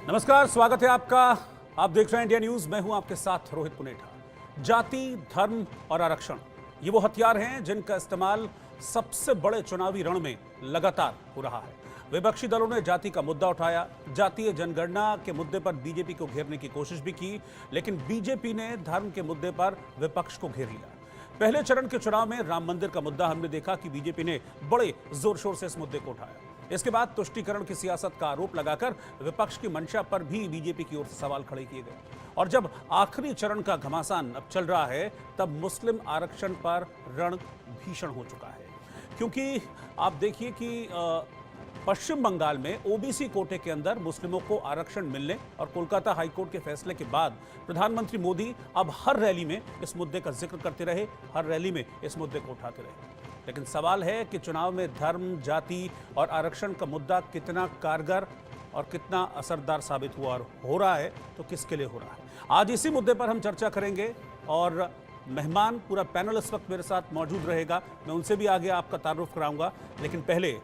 नमस्कार, स्वागत है आपका। आप देख रहे हैं इंडिया न्यूज। मैं हूं आपके साथ रोहित पुनेठा। जाति, धर्म और आरक्षण ये वो हथियार हैं जिनका इस्तेमाल सबसे बड़े चुनावी रण में लगातार हो रहा है। विपक्षी दलों ने जाति का मुद्दा उठाया, जातीय जनगणना के मुद्दे पर बीजेपी को घेरने की कोशिश भी की, लेकिन बीजेपी ने धर्म के मुद्दे पर विपक्ष को घेर लिया। पहले चरण के चुनाव में राम मंदिर का मुद्दा हमने देखा कि बीजेपी ने बड़े जोर शोर से इस मुद्दे को उठाया। इसके बाद तुष्टीकरण की सियासत का आरोप लगाकर विपक्ष की मंशा पर भी बीजेपी की ओर से सवाल खड़े किए गए। और जब आखिरी चरण का घमासान अब चल रहा है, तब मुस्लिम आरक्षण पर रण भीषण हो चुका है। क्योंकि आप देखिए कि पश्चिम बंगाल में ओबीसी कोटे के अंदर मुस्लिमों को आरक्षण मिलने और कोलकाता हाईकोर्ट के फैसले के बाद प्रधानमंत्री मोदी अब हर रैली में इस मुद्दे का जिक्र करते रहे, हर रैली में इस मुद्दे को उठाते रहे। लेकिन सवाल है कि चुनाव में धर्म, जाति और आरक्षण का मुद्दा कितना कारगर और कितना असरदार साबित हुआ और हो रहा है तो किसके लिए हो रहा है। आज इसी मुद्दे पर हम चर्चा करेंगे और मेहमान, पूरा पैनल इस वक्त मेरे साथ मौजूद रहेगा। मैं उनसे भी आगे आपका तारुफ कराऊंगा, लेकिन पहले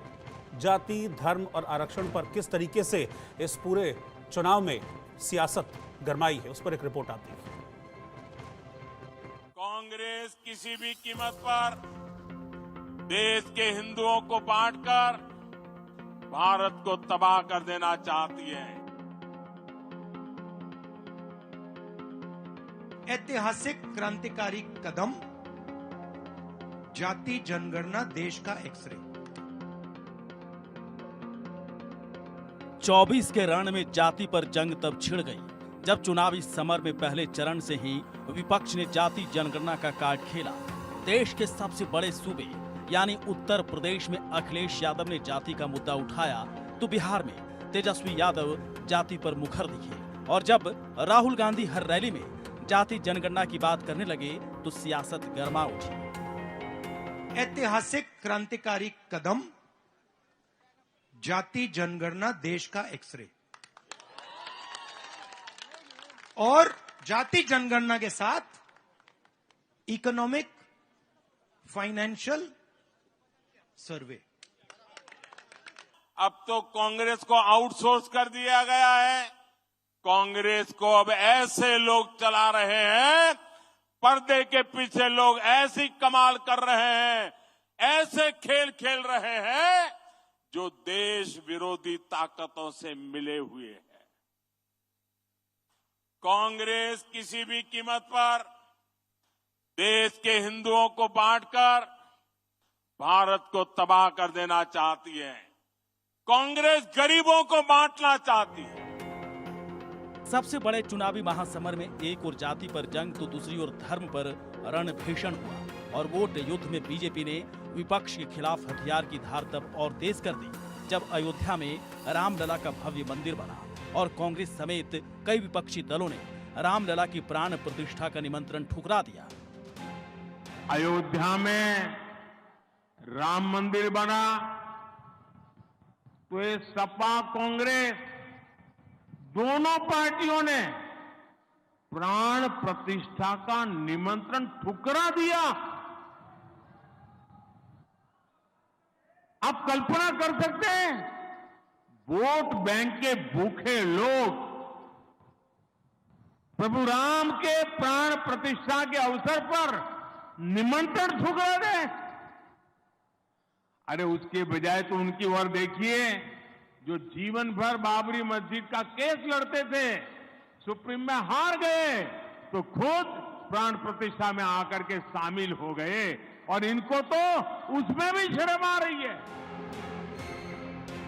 जाति, धर्म और आरक्षण पर किस तरीके से इस पूरे चुनाव में सियासत गरमाई है, उस पर एक रिपोर्ट आती है। कांग्रेस किसी भी कीमत पर देश के हिंदुओं को बांटकर भारत को तबाह कर देना चाहती है। ऐतिहासिक क्रांतिकारी कदम, जाति जनगणना देश का एक्सरे। 24 के रण में जाति पर जंग तब छिड़ गई जब चुनावी समर में पहले चरण से ही विपक्ष ने जाति जनगणना का कार्ड खेला। देश के सबसे बड़े सूबे यानी उत्तर प्रदेश में अखिलेश यादव ने जाति का मुद्दा उठाया तो बिहार में तेजस्वी यादव जाति पर मुखर दिखे। और जब राहुल गांधी हर रैली में जाति जनगणना की बात करने लगे तो सियासत गर्मा उठी। ऐतिहासिक क्रांतिकारी कदम, जाति जनगणना देश का एक्सरे। और जाति जनगणना के साथ इकोनॉमिक, फाइनेंशियल सर्वे। अब तो कांग्रेस को आउटसोर्स कर दिया गया है। कांग्रेस को अब ऐसे लोग चला रहे हैं, पर्दे के पीछे लोग ऐसी कमाल कर रहे हैं, ऐसे खेल खेल रहे हैं जो देश विरोधी ताकतों से मिले हुए हैं। कांग्रेस किसी भी कीमत पर देश के हिंदुओं को बांटकर भारत को तबाह कर देना चाहती है। कांग्रेस गरीबों को बांटना चाहती है। सबसे बड़े चुनावी महासमर में एक और जाति पर जंग तो दूसरी ओर धर्म पर रण भीषण हुआ। और वोट युद्ध में बीजेपी ने विपक्ष के खिलाफ हथियार की धार तब और तेज कर दी जब अयोध्या में रामलला का भव्य मंदिर बना और कांग्रेस समेत कई विपक्षी दलों ने रामलला की प्राण प्रतिष्ठा का निमंत्रण ठुकरा दिया। अयोध्या में राम मंदिर बना तो ये सपा, कांग्रेस दोनों पार्टियों ने प्राण प्रतिष्ठा का निमंत्रण ठुकरा दिया। आप कल्पना कर सकते हैं, वोट बैंक के भूखे लोग प्रभु राम के प्राण प्रतिष्ठा के अवसर पर निमंत्रण ठुकरा दें। अरे उसके बजाय तो उनकी ओर देखिए, जो जीवन भर बाबरी मस्जिद का केस लड़ते थे, सुप्रीम में हार गए तो खुद प्राण प्रतिष्ठा में आकर के शामिल हो गए और इनको तो उसमें भी शर्म आ रही है।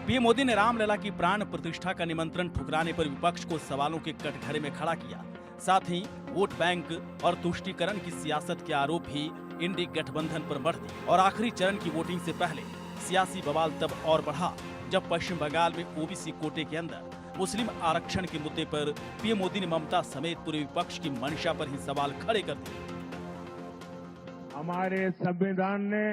पीएम मोदी ने रामलला की प्राण प्रतिष्ठा का निमंत्रण ठुकराने पर विपक्ष को सवालों के कटघरे में खड़ा किया। साथ ही वोट बैंक और तुष्टीकरण की सियासत के आरोप भी इंडी गठबंधन पर बढ़े। और आखिरी चरण की वोटिंग से पहले सियासी बवाल तब और बढ़ा जब पश्चिम बंगाल में ओबीसी कोटे के अंदर मुस्लिम आरक्षण के मुद्दे पर पीएम मोदी ने ममता समेत पूरे विपक्ष की मंशा पर ही सवाल खड़े कर दिए। हमारे संविधान ने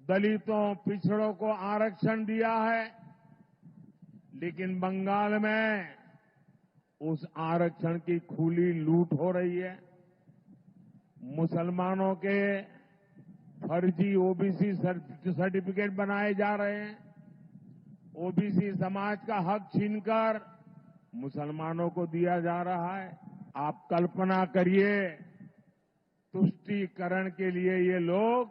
दलितों, पिछड़ों को आरक्षण दिया है, लेकिन बंगाल में उस आरक्षण की खुली लूट हो रही है। मुसलमानों के फर्जी ओबीसी सर्टिफिकेट बनाए जा रहे हैं। ओबीसी समाज का हक छीनकर मुसलमानों को दिया जा रहा है। आप कल्पना करिए, तुष्टीकरण के लिए ये लोग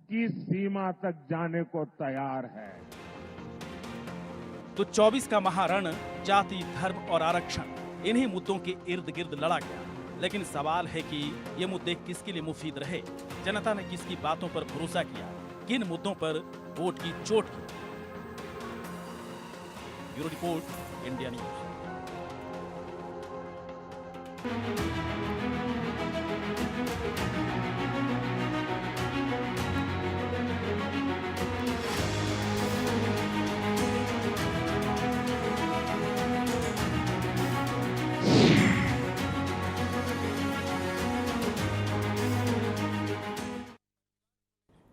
किस सीमा तक जाने को तैयार है। तो 24 का महारण जाति, धर्म और आरक्षण, इन्हीं मुद्दों के इर्द गिर्द लड़ा गया। लेकिन सवाल है कि ये मुद्दे किसके लिए मुफीद रहे? जनता ने किसकी बातों पर भरोसा किया? किन मुद्दों पर वोट की चोट की? Bureau report, India news.